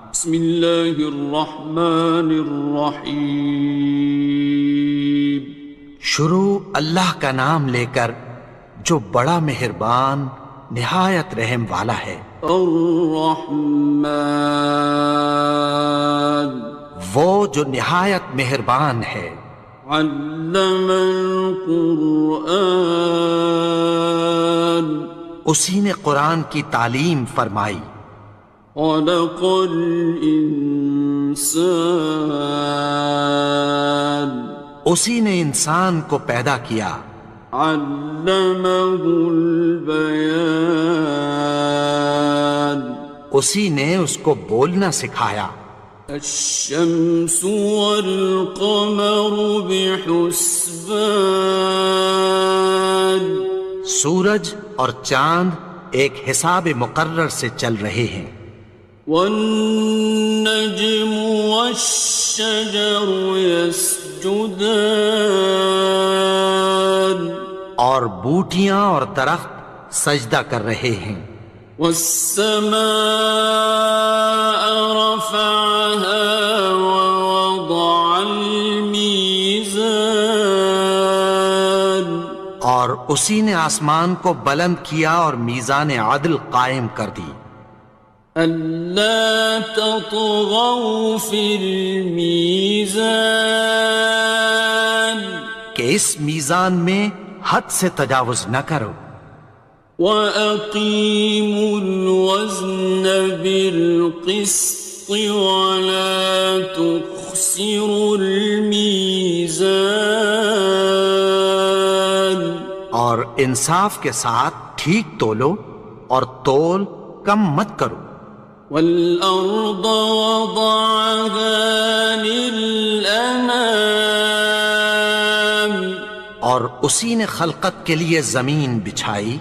بسم اللہ الرحمن الرحیم۔ شروع اللہ کا نام لے کر جو بڑا مہربان نہایت رحم والا ہے۔ الرحمن وہ جو نہایت مہربان ہے۔ علم القرآن اسی نے قرآن کی تعلیم فرمائی۔ خلق الانسان اسی نے انسان کو پیدا کیا۔ علمہ البیان اسی نے اس کو بولنا سکھایا۔ الشمس والقمر بحسبان سورج اور چاند ایک حساب مقرر سے چل رہے ہیں۔ والنجم والشجر يسجدان اور بوٹیاں اور درخت سجدہ کر رہے ہیں۔ والسماء رفعها ووضع الميزان اور اسی نے آسمان کو بلند کیا اور میزان عدل قائم کر دی۔ ألا تطغوا في الميزان کہ اس میزان میں حد سے تجاوز نہ کرو۔ وَأَقِيمُوا الْوَزْنَ بِالْقِسْطِ وَلَا تُخْسِرُوا الْمِيزَانَ اور انصاف کے ساتھ ٹھیک تولو اور تول کم مت کرو۔ وَالْأَرْضَ وَضَعَهَا لِلْأَنَامِ اور اسی نے خلقت کے لیے زمین بچھائی۔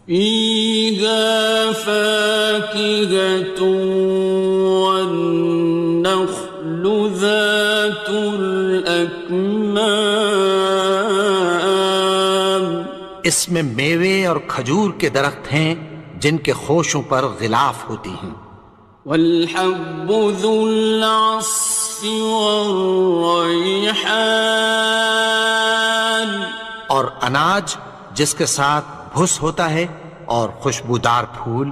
فِيهَا فَاكِهَةٌ وَالنَّخْلُ ذَاتُ الْأَكْمَامِ اس میں میوے اور کھجور کے درخت ہیں جن کے خوشوں پر غلاف ہوتی ہیں۔ وَالْحَبُّ ذُو الْعَصْفِ وَالرَّيْحَانِ اور اناج جس کے ساتھ بھس ہوتا ہے اور خوشبودار پھول۔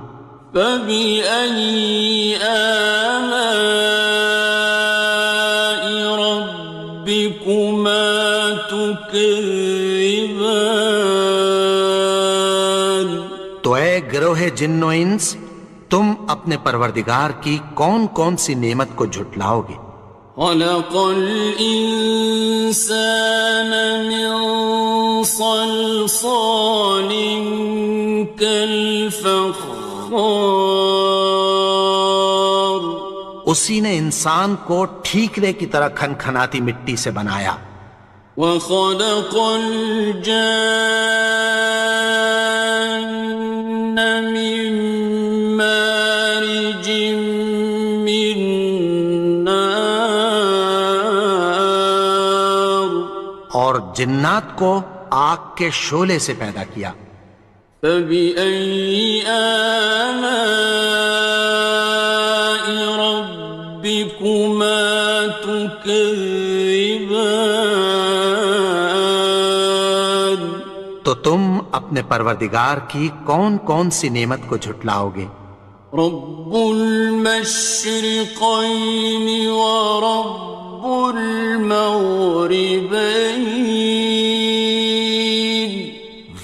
فَبِأَيِّ آلَاءِ رَبِّكُمَا تُكَذِّبَانِ تو اے گروہ جن و انس، تم اپنے پروردگار کی کون کون سی نعمت کو جھٹلاؤ گے؟ خَلَقَ الْإِنسَانَ مِنْ صَلْصَالٍ كَالْفَخَّارِ اسی نے انسان کو ٹھیکرے کی طرح کھنکھناتی مٹی سے بنایا۔ وَخَلَقَ الْجَانَّ مِن مَّارِجٍ مِّن نَّارٍ اور جنات کو آگ کے شعلے سے پیدا کیا۔ فَبِأَيِّ آلَاءِ رَبِّكُمَا تُكَذِّبَانِ تو تم اپنے پروردگار کی کون کون سی نعمت کو جھٹلاؤ گے؟ رب المشرقین ورب المغربین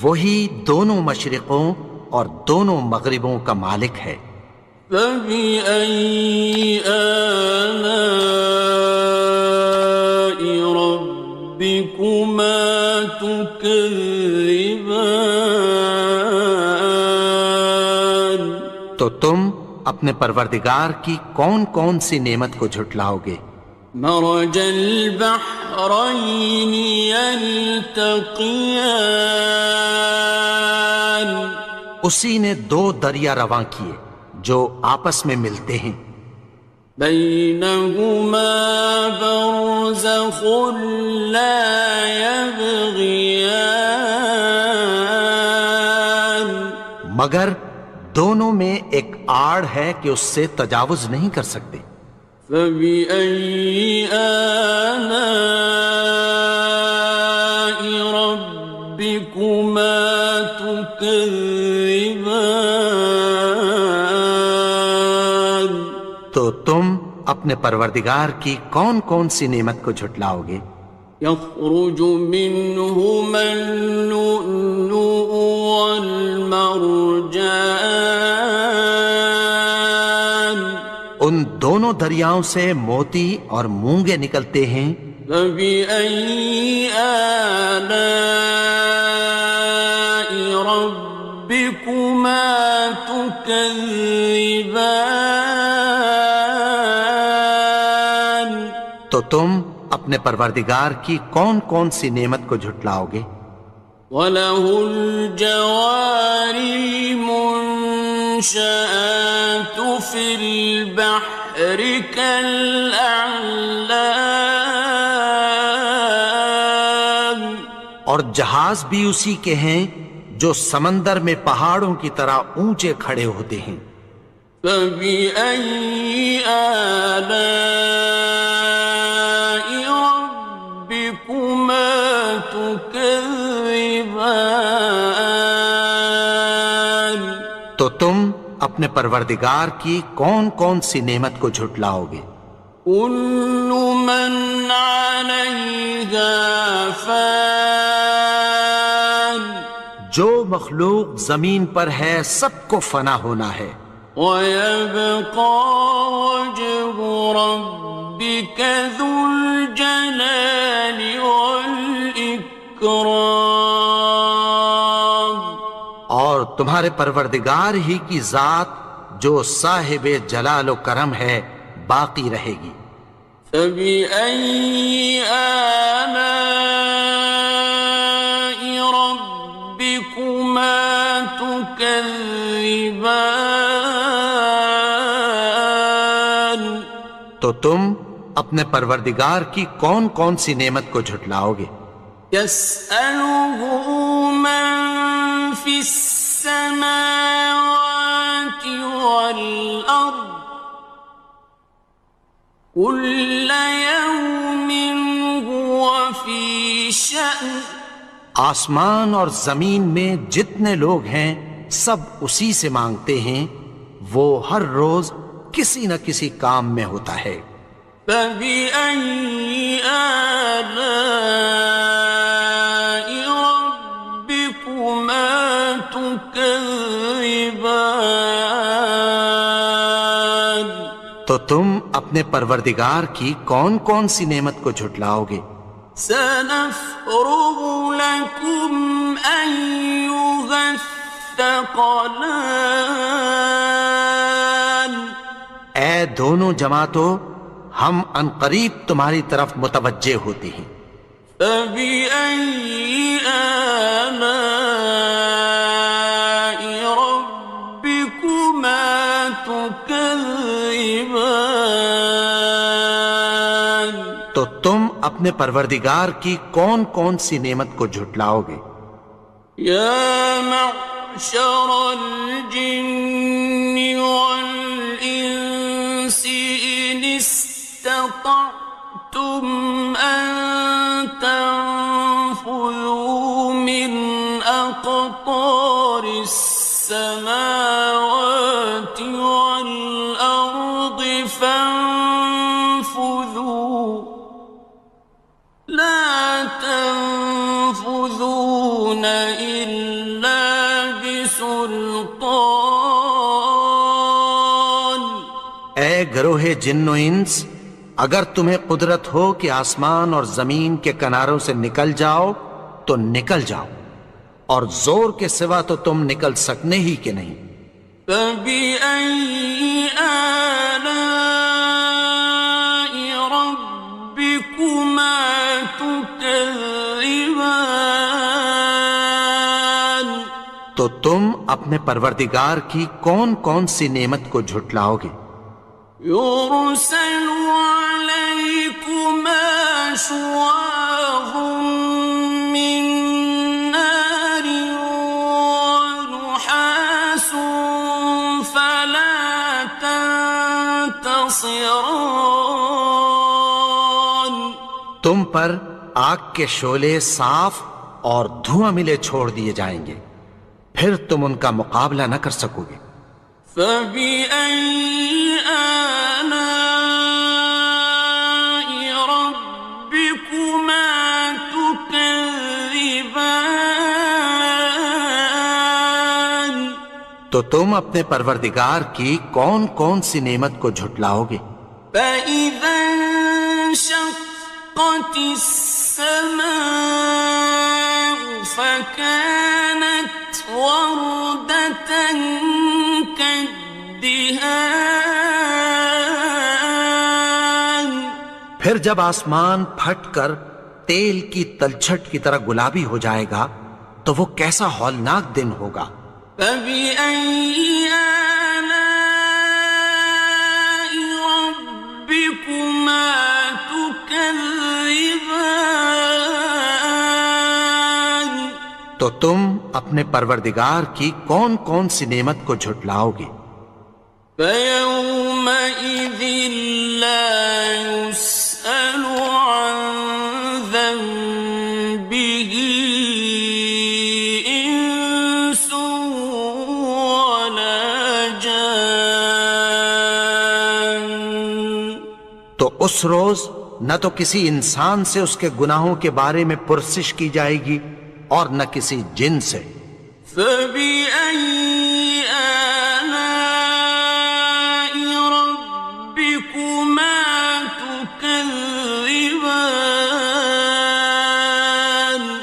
وہی دونوں مشرقوں اور دونوں مغربوں کا مالک ہے۔ فَبِأَيِّ آلَاءِ رَبِّكُمَا تُكَذِّبَانِ تو تم اپنے پروردگار کی کون کون سی نعمت کو جھٹلاؤ گے؟ مرج البحرین یلتقیان اسی نے دو دریا رواں کیے جو آپس میں ملتے ہیں۔ بینہما برزخ لا یبغیان مگر دونوں میں ایک آڑ ہے کہ اس سے تجاوز نہیں کر سکتے۔ فبأي آلاء ربكما تكذبان؟ تو تم اپنے پروردگار کی کون کون سی نعمت کو جھٹلاؤ گے؟ يخرج منهما اللؤلؤ والمرجان، ان دونوں دریاؤں سے موتی اور مونگے نکلتے ہیں۔ فبأي آلاء ربكما تكذبان؟ تو تم اپنے پروردگار کی کون کون سی نعمت کو جھٹلاؤ گے؟ وَلَهُ الْجَوَارِ الْمُنشَآتُ فِي الْبَحْرِ كَالْأَعْلَامِ، اور جہاز بھی اسی کے ہیں جو سمندر میں پہاڑوں کی طرح اونچے کھڑے ہوتے ہیں۔ فَبِأَيِّ آلَاءِ رَبِّكُمَا تُكَذِّبَانِ؟ تو تم اپنے پروردگار کی کون کون سی نعمت کو جھٹلاؤ گے؟ كُلُّ مَنْ عَلَيْهَا فَانٍ، جو مخلوق زمین پر ہے سب کو فنا ہونا ہے۔ وَيَبْقَى وَجْهُ رَبِّكَ ذُو الْجَلَالِ وَالْإِكْرَامِ، اور تمہارے پروردگار ہی کی ذات جو صاحب جلال و کرم ہے باقی رہے گی۔ فَبِأَيِّ آلَاءِ رَبِّكُمَا تُكَذِّبَانِ؟ تو تم اپنے پروردگار کی کون کون سی نعمت کو جھٹلاؤ گے؟ يَسْأَلُهُ مَن فِي السَّمَاوَاتِ وَالْأَرْضِ كُلَّ يَوْمٍ هُوَ فِي شَأْنٍ، آسمان اور زمین میں جتنے لوگ ہیں سب اسی سے مانگتے ہیں، وہ ہر روز کسی نہ کسی کام میں ہوتا ہے۔ فَبِأَيِّ آلَاءِ رَبِّكُمَا تُكَذِّبَانِ؟ تو تم اپنے پروردگار کی کون کون سی نعمت کو جھٹلاؤ گے؟ سَنَفْرُغُ لَكُمْ أَيُّهَ الثَّقَلَانِ، اے دونوں جماعتوں، ہم عنقریب تمہاری طرف متوجہ ہوتے ہیں۔ فَبِأَيِّ آلَاءِ رَبِّكُمَا تُكَذِّبَانِ؟ تو تم اپنے پروردگار کی کون کون سی نعمت کو جھٹلاؤ گے؟ يَا مَعْشَرَ الْجِنِّ وَالْإِنسِ إِنِ اسْتَطَعْتُمْ أَن تَنفُذُوا مِنْ أَقْطَارِ السَّمَاوَاتِ وَالْأَرْضِ فَانفُذُوا لَا تَنفُذُونَ إِلَّا بِسُلْطَانٍ۔ اے گروہ جن و انس، اگر تمہیں قدرت ہو کہ آسمان اور زمین کے کناروں سے نکل جاؤ تو نکل جاؤ، اور زور کے سوا تو تم نکل سکنے ہی کہ نہیں۔ فَبِأَيِّ آلَاءِ رَبِّكُمَا تُكَذِّبَانِ؟ تو تم اپنے پروردگار کی کون کون سی نعمت کو جھٹلاؤ گے؟ يُرْسَلُ عَلَيْكُمَا شُوَاظٌ مِّن نَّارٍ وَنُحَاسٌ فَلَا ينتصران تم پر آگ کے شعلے صاف اور دھواں ملے چھوڑ دیے جائیں گے، پھر تم ان کا مقابلہ نہ کر سکو گے۔ فبأي آلاء ربكما تكذبان تو تم اپنے پروردگار کی کون کون سی نعمت کو جھٹلاؤ گے؟ فإذا انشقت السماء فكانت وردة كالدهان پھر جب آسمان پھٹ کر تیل کی تلچھٹ کی طرح گلابی ہو جائے گا تو وہ کیسا ہولناک دن ہوگا۔ فبأي آلاء ربكما تكذبان تو تم اپنے پروردگار کی کون کون سی نعمت کو جھٹلاؤ گے؟ فيومئذ لا يسأل عن ذنبه إنس ولا جان تو اس روز نہ تو کسی انسان سے اس کے گناہوں کے بارے میں پرسش کی جائے گی اور نہ کسی جن سے۔ فبأي آلاء ربكما تكذبان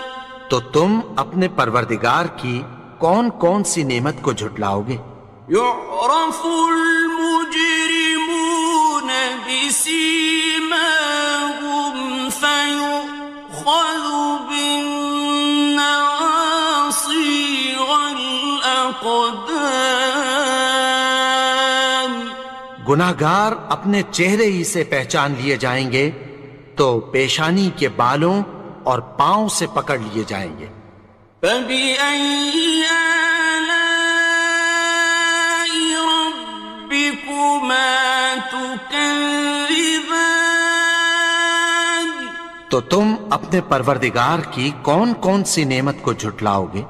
تو تم اپنے پروردگار کی کون کون سی نعمت کو جھٹلاؤ گے؟ يعرف المجرمون بسيماهم فيؤخذ بالنواصي والأقدام گناہگار اپنے چہرے ہی سے پہچان لیے جائیں گے تو پیشانی کے بالوں اور پاؤں سے پکڑ لیے جائیں گے۔ فبأي آلاء ربكما تكذبان تو تم اپنے پروردگار کی کون کون سی نعمت کو جھٹلاؤ گے؟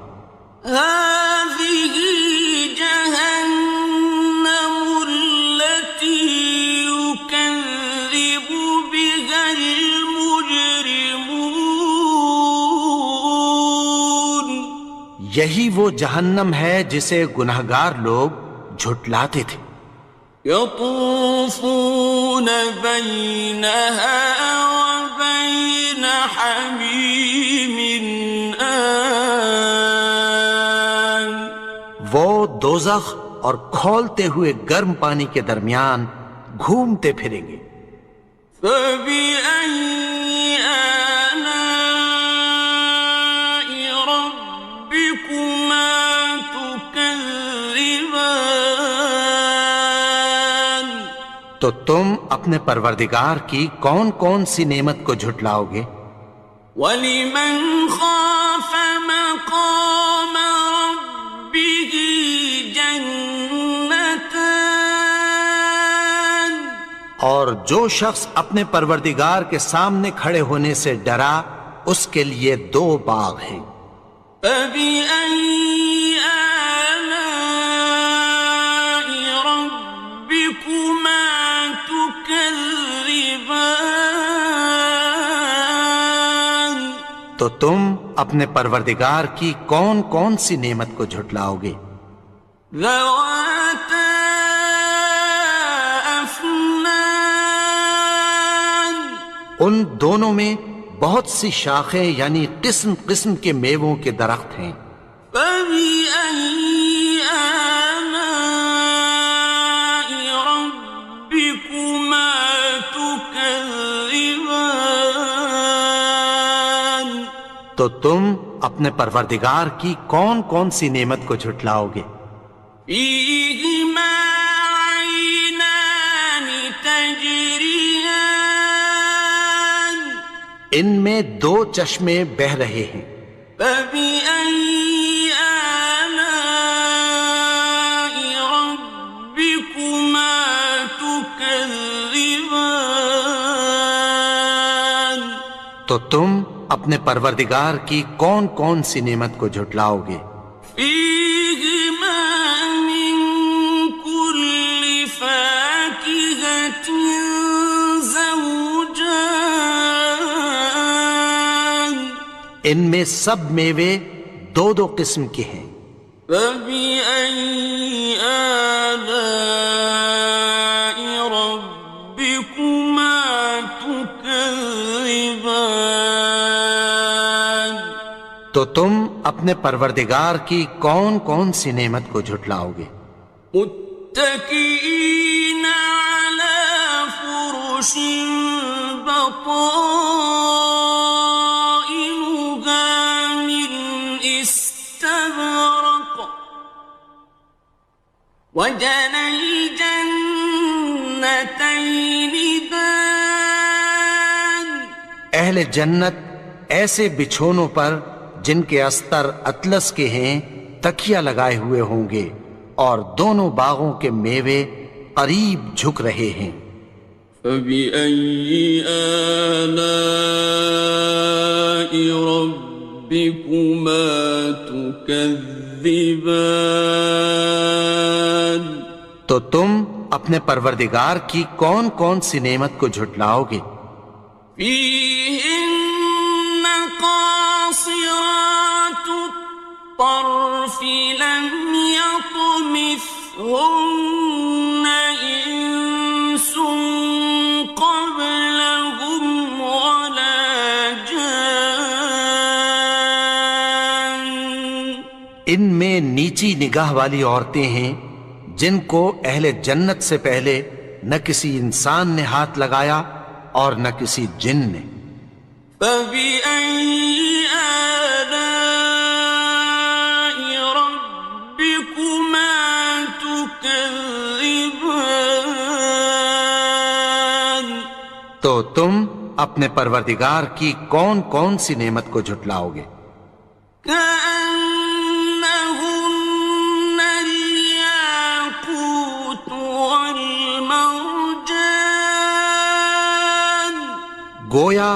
هذه جهنم التي يكذب بها المجرمون یہی وہ جہنم ہے جسے گناہگار لوگ جھٹلاتے تھے۔ يطوفون بينها وبين حميم آن وہ دوزخ اور کھولتے ہوئے گرم پانی کے درمیان گھومتے پھریں گے۔ فبأي آلاء ربكما تكذبان تو تم اپنے پروردگار کی کون کون سی نعمت کو جھٹلاؤ گے؟ وَلِمَنْ خَافَ مَقَامَ رَبِّهِ جَنَّتَانِ اور جو شخص اپنے پروردگار کے سامنے کھڑے ہونے سے ڈرا اس کے لیے دو باغ ہیں۔ فَبِأَيِّ آلَاءِ رَبِّكُمَا تُكَذِّبَانِ تو تم اپنے پروردگار کی کون کون سی نعمت کو جھٹلاؤ گے؟ ذَوَاتَا أَفْنَانٍ ان دونوں میں بہت سی شاخیں یعنی قسم قسم کے میووں کے درخت ہیں۔ فَبِأَيِّ آلَاءِ رَبِّكُمَا تُكَذِّبَانِ تو تم اپنے پروردگار کی کون کون سی نعمت کو جھٹلاؤ گے؟ فِيهِمَا عَيْنَانِ تَجْرِيَانِ ان میں دو چشمے بہہ رہے ہیں۔ فَبِأَيِّ آلَاءِ رَبِّكُمَا تُكَذِّبَانِ تو تم اپنے پروردگار کی کون کون سی نعمت کو جھٹلاؤ گے؟ فیہما من کل فاکہۃ زوجان، ان میں سب میوے دو دو قسم کے ہیں۔ فبأي آلاء ربكما تكذبان، تو تم اپنے پروردگار کی کون کون سی نعمت کو جھٹلاؤ گے؟ متكئين على فرش بطائنها من استبرق، وجنى الجنتين دان، اہل جنت ایسے بچھونوں پر جن کے استر اطلس کے ہیں تکیہ لگائے ہوئے ہوں گے، اور دونوں باغوں کے میوے قریب جھک رہے ہیں۔ فبأي آلاء ربكما تكذبان، تو تم اپنے پروردگار کی کون کون سی نعمت کو جھٹلاؤ گے؟ فيهن قاصرات الطرف لم يطمثهن إنس قبلهم ولا جان، ان میں نیچی نگاہ والی عورتیں ہیں جن کو اہل جنت سے پہلے نہ کسی انسان نے ہاتھ لگایا اور نہ کسی جن نے۔ فبأي آلاء ربكما تكذبان، تو تم اپنے پروردگار کی کون کون سی نعمت کو جھٹلاؤ گے؟ كأنهن الياقوت والمرجان، گویا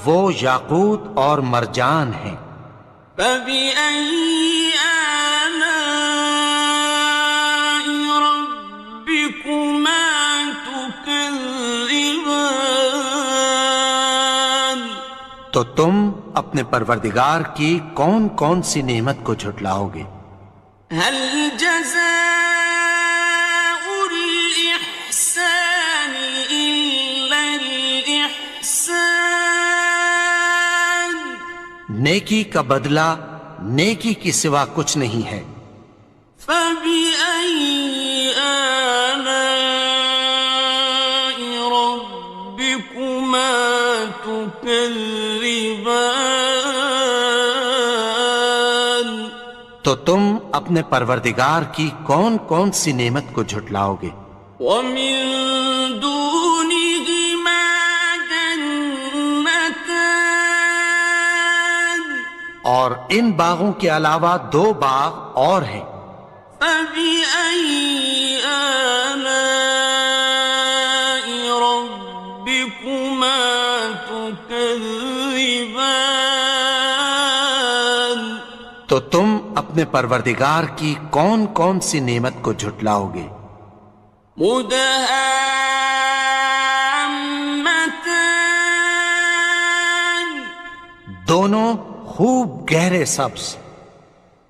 وہ یاقوت اور مرجان ہیں۔ فبأي آلاء ربكما تكذبان، تو تم اپنے پروردگار کی کون کون سی نعمت کو جھٹلاؤ گے؟ هل جزاء الإحسان إلا الإحسان، نیکی کا بدلہ نیکی کی سوا کچھ نہیں ہے۔ فبأي آلاء ربكما تكذبان، تو تم اپنے پروردگار کی کون کون سی نعمت کو جھٹلاؤ گے؟ ومن دونهما جنتان، اور ان باغوں کے علاوہ دو باغ اور ہیں۔ فبأي آلاء ربكما تكذبان، تو تم اپنے پروردگار کی کون کون سی نعمت کو جھٹلاؤ گے؟ مدهامتان، دونوں خوب گہرے سبز۔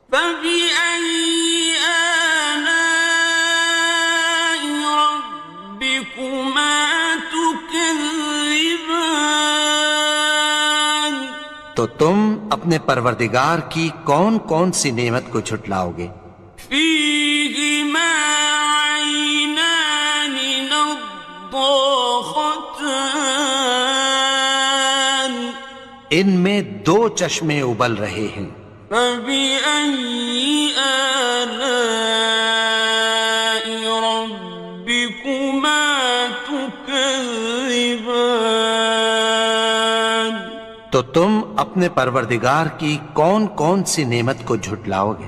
فبأي آلاء ربكما تكذبان، تو تم اپنے پروردگار کی کون کون سی نعمت کو جھٹلاؤ گے؟ فيهما عينان نضاختان، ان میں دو چشمے ابل رہے ہیں۔ فبأي آلاء ربكما تكذبان، تو تم اپنے پروردگار کی کون کون سی نعمت کو جھٹلاؤ گے؟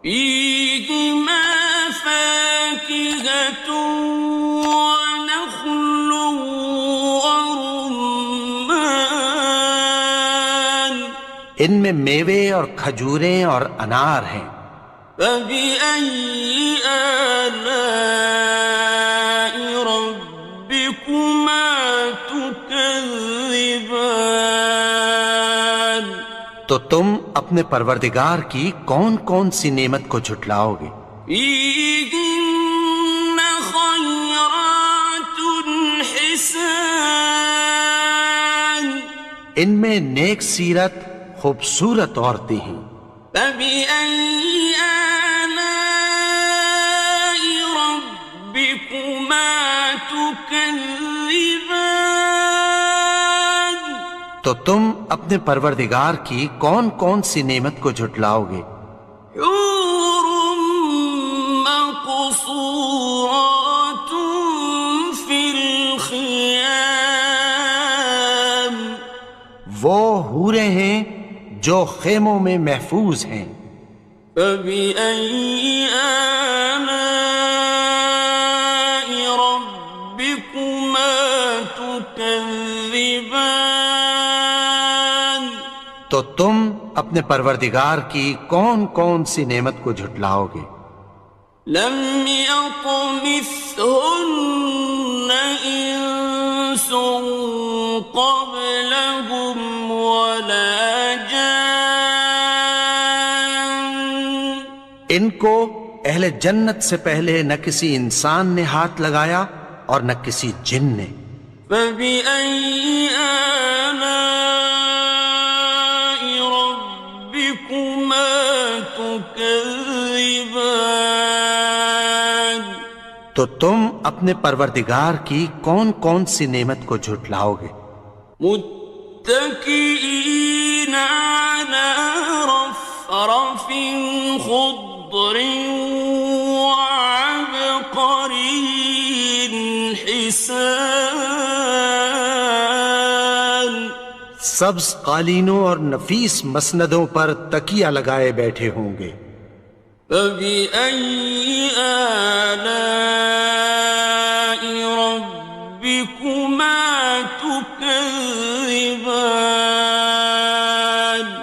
فيهما فاكهة ونخل ورمان، ان میں میوے اور کھجوریں اور انار ہیں۔ فبأي آلاء ربكما تكذبان؟ تو تم اپنے پروردگار کی کون کون سی نعمت کو جھٹلاؤ گے؟ فيهن خيرات حسان، ان میں نیک سیرت خوبصورت عورتیں ہیں۔ فبأي آلاء ربكما تكذبان؟ تو تم اپنے پروردگار کی کون کون سی نعمت کو جھٹلاؤ گے؟ حور مقصورات في الخيام، وہ حوریں ہیں جو خیموں میں محفوظ ہیں۔ فبأي آلاء ربكما تكذبان؟ تو تم اپنے پروردگار کی کون کون سی نعمت کو جھٹلاؤ گے؟ لم يطمثهن إنس قبلهم ولا جان، ان کو اہل جنت سے پہلے نہ کسی انسان نے ہاتھ لگایا اور نہ کسی جن نے۔ فبأي آلاء ربكما تكذبان؟ تو تم اپنے پروردگار کی کون کون سی نعمت کو جھٹلاؤ گے؟ متكئين على رفرف خضر وعبقري حسان، سبز قالینوں اور نفیس مسندوں پر تکیہ لگائے بیٹھے ہوں گے۔ فبأي آلاء ربكما تكذبان؟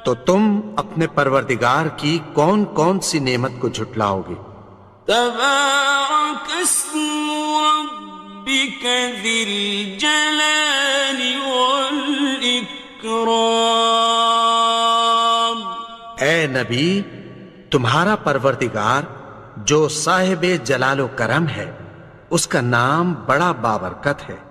تو تم اپنے پروردگار کی کون کون سی نعمت کو جھٹلاؤ گے؟ تبارك اسم ربك ذي الجلال والإكرام۔ اے نبی، تمہارا پروردگار جو صاحب جلال و کرم ہے، اس کا نام بڑا بابرکت ہے۔